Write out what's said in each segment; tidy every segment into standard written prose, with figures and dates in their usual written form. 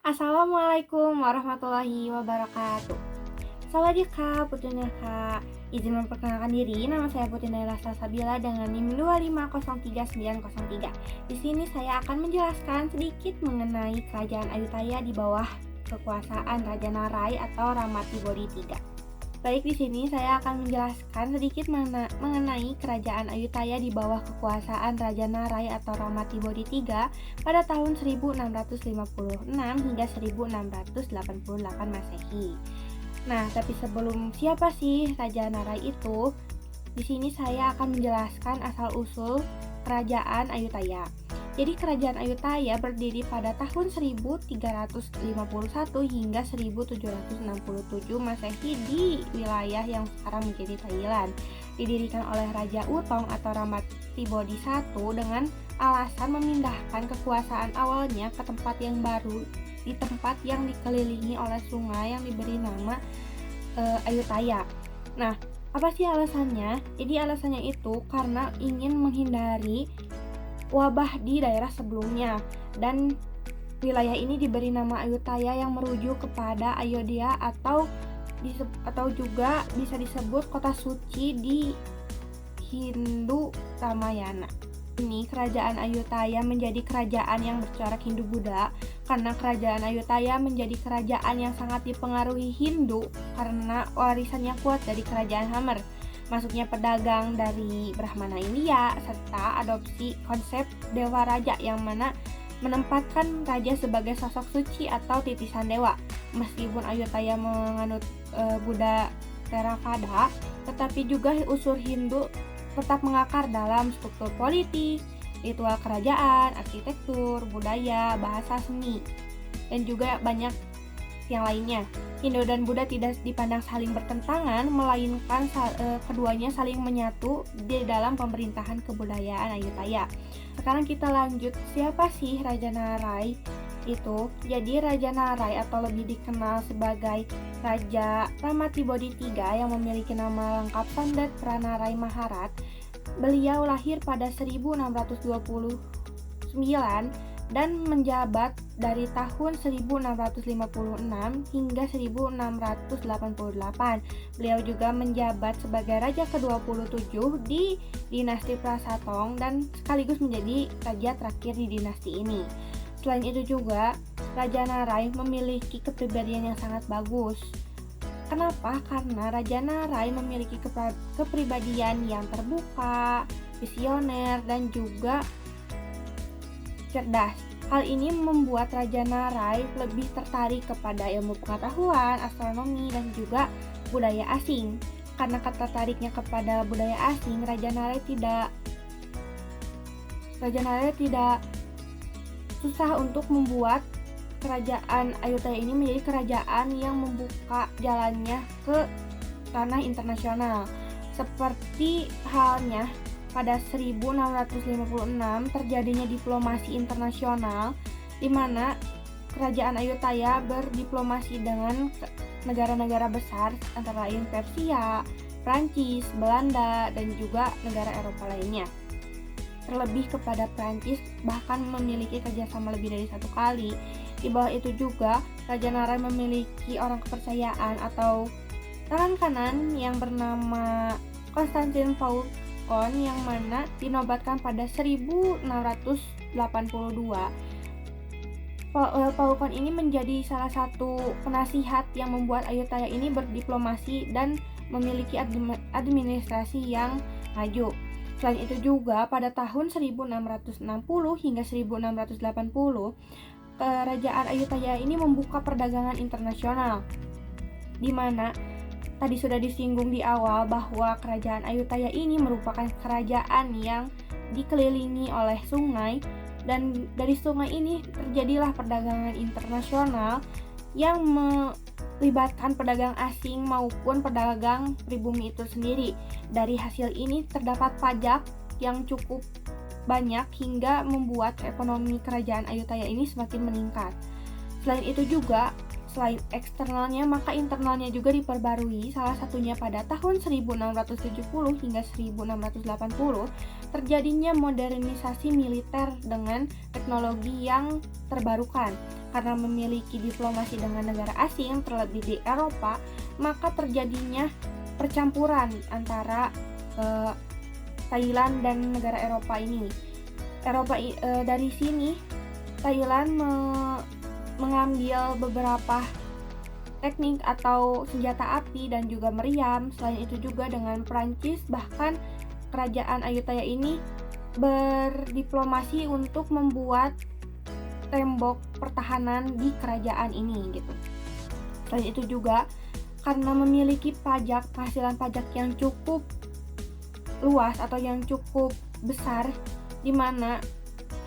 Assalamualaikum warahmatullahi wabarakatuh. Sawadika, Putri Kak. Izin memperkenalkan diri, nama saya Putri Naila Salsabila dengan NIM 2503903. Di sini saya akan menjelaskan sedikit mengenai Kerajaan Ayutthaya di bawah kekuasaan Raja Narai atau Ramatibodi III. Baik, di sini saya akan menjelaskan sedikit mengenai Kerajaan Ayutthaya di bawah kekuasaan Raja Narai atau Ramatibodi III pada tahun 1656 hingga 1688 Masehi. Nah, tapi sebelum siapa sih Raja Narai itu? Di sini saya akan menjelaskan asal-usul Kerajaan Ayutthaya. Jadi Kerajaan Ayutthaya berdiri pada tahun 1351 hingga 1767 Masehi di wilayah yang sekarang menjadi Thailand. Didirikan oleh Raja Utong atau Ramatibodi I dengan alasan memindahkan kekuasaan awalnya ke tempat yang baru, di tempat yang dikelilingi oleh sungai yang diberi nama Ayutthaya. Nah, apa sih alasannya? Jadi alasannya itu karena ingin menghindari wabah di daerah sebelumnya, dan wilayah ini diberi nama Ayutthaya yang merujuk kepada Ayodhya atau juga bisa disebut kota suci di Hindu Ramayana. Ini kerajaan Ayutthaya menjadi kerajaan yang bercorak Hindu-Buddha karena kerajaan Ayutthaya menjadi kerajaan yang sangat dipengaruhi Hindu karena warisannya kuat dari kerajaan Hammer. Masuknya pedagang dari Brahmana India, serta adopsi konsep Dewa Raja yang mana menempatkan raja sebagai sosok suci atau titisan dewa. Meskipun Ayutthaya menganut Buddha Theravada, tetapi juga unsur Hindu tetap mengakar dalam struktur politik, ritual kerajaan, arsitektur, budaya, bahasa, seni, dan juga banyak yang lainnya. Hindu dan Buddha tidak dipandang saling bertentangan, melainkan keduanya saling menyatu di dalam pemerintahan kebudayaan Ayutthaya. Sekarang kita lanjut, siapa sih Raja Narai itu? Jadi Raja Narai atau lebih dikenal sebagai Raja Ramatibodi III yang memiliki nama lengkap Samdet Pranarai Maharat. Beliau lahir pada 1629 dan menjabat dari tahun 1656 hingga 1688. Beliau juga menjabat sebagai raja ke-27 di dinasti Prasatong dan sekaligus menjadi raja terakhir di dinasti ini. Selain itu juga, Raja Narai memiliki kepribadian yang sangat bagus. Kenapa? Karena Raja Narai memiliki kepribadian yang terbuka, visioner, dan juga cerdas. Hal ini membuat Raja Narai lebih tertarik kepada ilmu pengetahuan, astronomi, dan juga budaya asing. Karena ketertariknya kepada budaya asing, Raja Narai tidak susah untuk membuat kerajaan Ayutthaya ini menjadi kerajaan yang membuka jalannya ke ranah internasional. Seperti halnya pada 1656 terjadinya diplomasi internasional di mana kerajaan Ayutthaya berdiplomasi dengan negara-negara besar antara lain Persia, Prancis, Belanda, dan juga negara Eropa lainnya. Terlebih kepada Prancis bahkan memiliki kerjasama lebih dari satu kali. Di bawah itu juga Raja Narai memiliki orang kepercayaan atau tangan kanan yang bernama Konstantin Faulkon yang mana dinobatkan pada 1682. Faulkon ini menjadi salah satu penasihat yang membuat Ayutthaya ini berdiplomasi dan memiliki administrasi yang maju. Selain itu juga pada tahun 1660 hingga 1680 kerajaan Ayutthaya ini membuka perdagangan internasional, di mana tadi sudah disinggung di awal bahwa kerajaan Ayutthaya ini merupakan kerajaan yang dikelilingi oleh sungai, dan dari sungai ini terjadilah perdagangan internasional yang melibatkan pedagang asing maupun pedagang pribumi itu sendiri. Dari hasil ini terdapat pajak yang cukup banyak hingga membuat ekonomi kerajaan Ayutthaya ini semakin meningkat. Selain itu juga, selain eksternalnya maka internalnya juga diperbarui, salah satunya pada tahun 1670 hingga 1680 terjadinya modernisasi militer dengan teknologi yang terbarukan. karena memiliki diplomasi dengan negara asing, terlebih di Eropa, maka terjadinya percampuran antara Thailand dan negara Eropa ini. Dari sini Thailand mengambil beberapa teknik atau senjata api dan juga meriam. Selain itu juga dengan Prancis, bahkan kerajaan Ayutthaya ini berdiplomasi untuk membuat tembok pertahanan di kerajaan ini gitu. Selain itu juga karena memiliki penghasilan pajak yang cukup luas atau yang cukup besar, di mana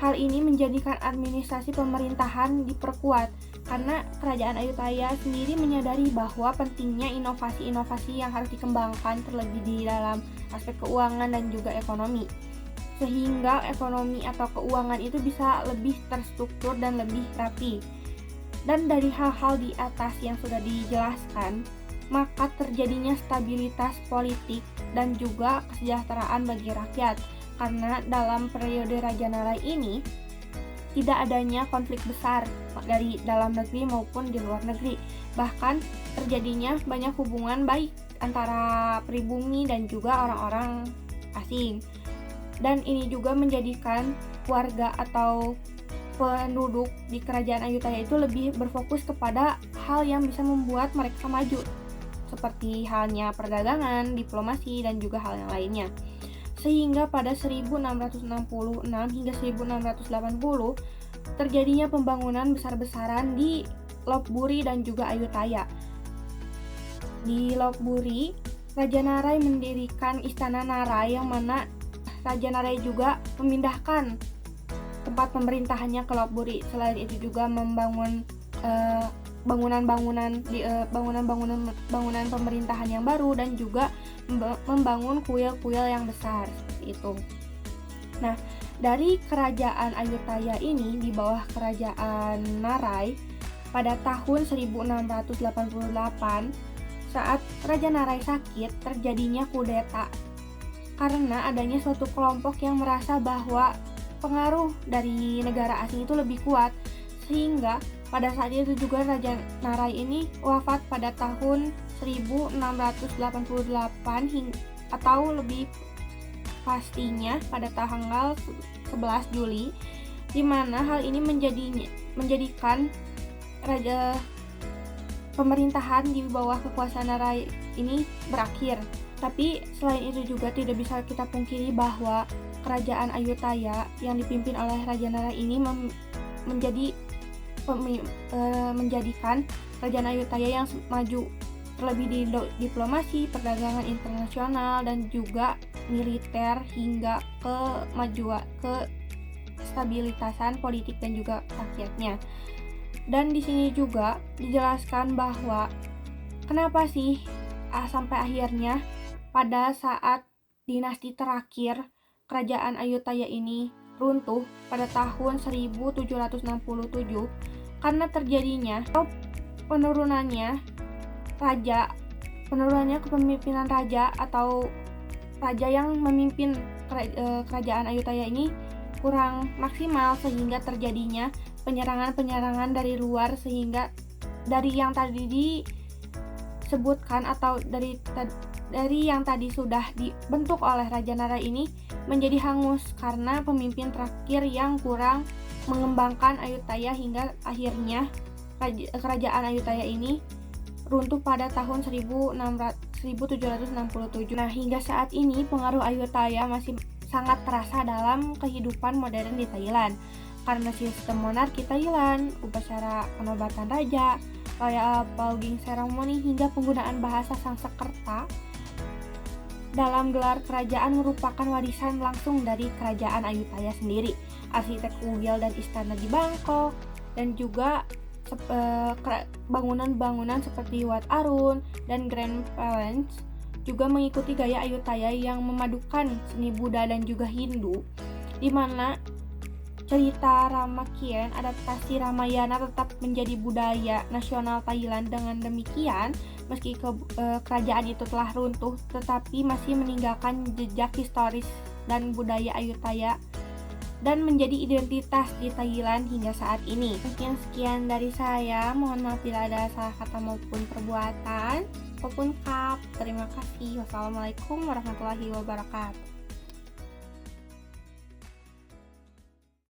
hal ini menjadikan administrasi pemerintahan diperkuat karena kerajaan Ayutthaya sendiri menyadari bahwa pentingnya inovasi-inovasi yang harus dikembangkan terlebih di dalam aspek keuangan dan juga ekonomi, sehingga ekonomi atau keuangan itu bisa lebih terstruktur dan lebih rapi. Dan dari hal-hal di atas yang sudah dijelaskan, maka terjadinya stabilitas politik dan juga kesejahteraan bagi rakyat, karena dalam periode Raja Narai ini tidak adanya konflik besar dari dalam negeri maupun di luar negeri. Bahkan terjadinya banyak hubungan baik antara pribumi dan juga orang-orang asing. Dan ini juga menjadikan warga atau penduduk di kerajaan Ayutthaya itu lebih berfokus kepada hal yang bisa membuat mereka maju, seperti halnya perdagangan, diplomasi, dan juga hal yang lainnya. Sehingga pada 1666 hingga 1680 terjadinya pembangunan besar-besaran di Lopburi dan juga Ayutthaya. Di Lopburi, Raja Narai mendirikan Istana Narai, yang mana Raja Narai juga memindahkan tempat pemerintahannya ke Lopburi. Selain itu juga membangun bangunan pemerintahan yang baru dan juga membangun kuil-kuil yang besar seperti itu. Nah, dari kerajaan Ayutthaya ini di bawah kerajaan Narai pada tahun 1688, saat Raja Narai sakit, terjadinya kudeta karena adanya suatu kelompok yang merasa bahwa pengaruh dari negara asing itu lebih kuat, sehingga pada saat itu juga Raja Narai ini wafat pada tahun 1688 atau lebih pastinya pada tanggal 11 Juli, di mana hal ini menjadikan raja pemerintahan di bawah kekuasaan Narai ini berakhir. Tapi selain itu juga tidak bisa kita pungkiri bahwa kerajaan Ayutthaya yang dipimpin oleh Raja Narai ini menjadikan kerajaan Ayutthaya yang maju terlebih di diplomasi, perdagangan internasional, dan juga militer hingga ke stabilitasan politik dan juga rakyatnya. Dan di sini juga dijelaskan bahwa kenapa sih sampai akhirnya pada saat dinasti terakhir kerajaan Ayutthaya ini runtuh pada tahun 1767, karena terjadinya penurunannya kepemimpinan raja atau raja yang memimpin kerajaan Ayutthaya ini kurang maksimal, sehingga terjadinya penyerangan dari luar, sehingga dari yang tadi disebutkan atau dari yang tadi sudah dibentuk oleh Raja Narai ini menjadi hangus karena pemimpin terakhir yang kurang mengembangkan Ayutthaya, hingga akhirnya kerajaan Ayutthaya ini runtuh pada tahun 1767. Nah, hingga saat ini pengaruh Ayutthaya masih sangat terasa dalam kehidupan modern di Thailand karena sistem monarki Thailand, upacara penobatan raja, royal ploughing ceremony, hingga penggunaan bahasa Sanskerta dalam gelar kerajaan merupakan warisan langsung dari kerajaan Ayutthaya sendiri. Arsitek kuil dan istana di Bangkok dan juga bangunan-bangunan seperti Wat Arun dan Grand Palace juga mengikuti gaya Ayutthaya yang memadukan seni Buddha dan juga Hindu, di mana cerita Ramakien, adaptasi Ramayana tetap menjadi budaya nasional Thailand. Dengan demikian, meski kerajaan itu telah runtuh, tetapi masih meninggalkan jejak historis dan budaya Ayutthaya dan menjadi identitas di Thailand hingga saat ini. Mungkin sekian dari saya, mohon maaf bila ada salah kata maupun perbuatan, maupun kap. Terima kasih. Wassalamualaikum warahmatullahi wabarakatuh.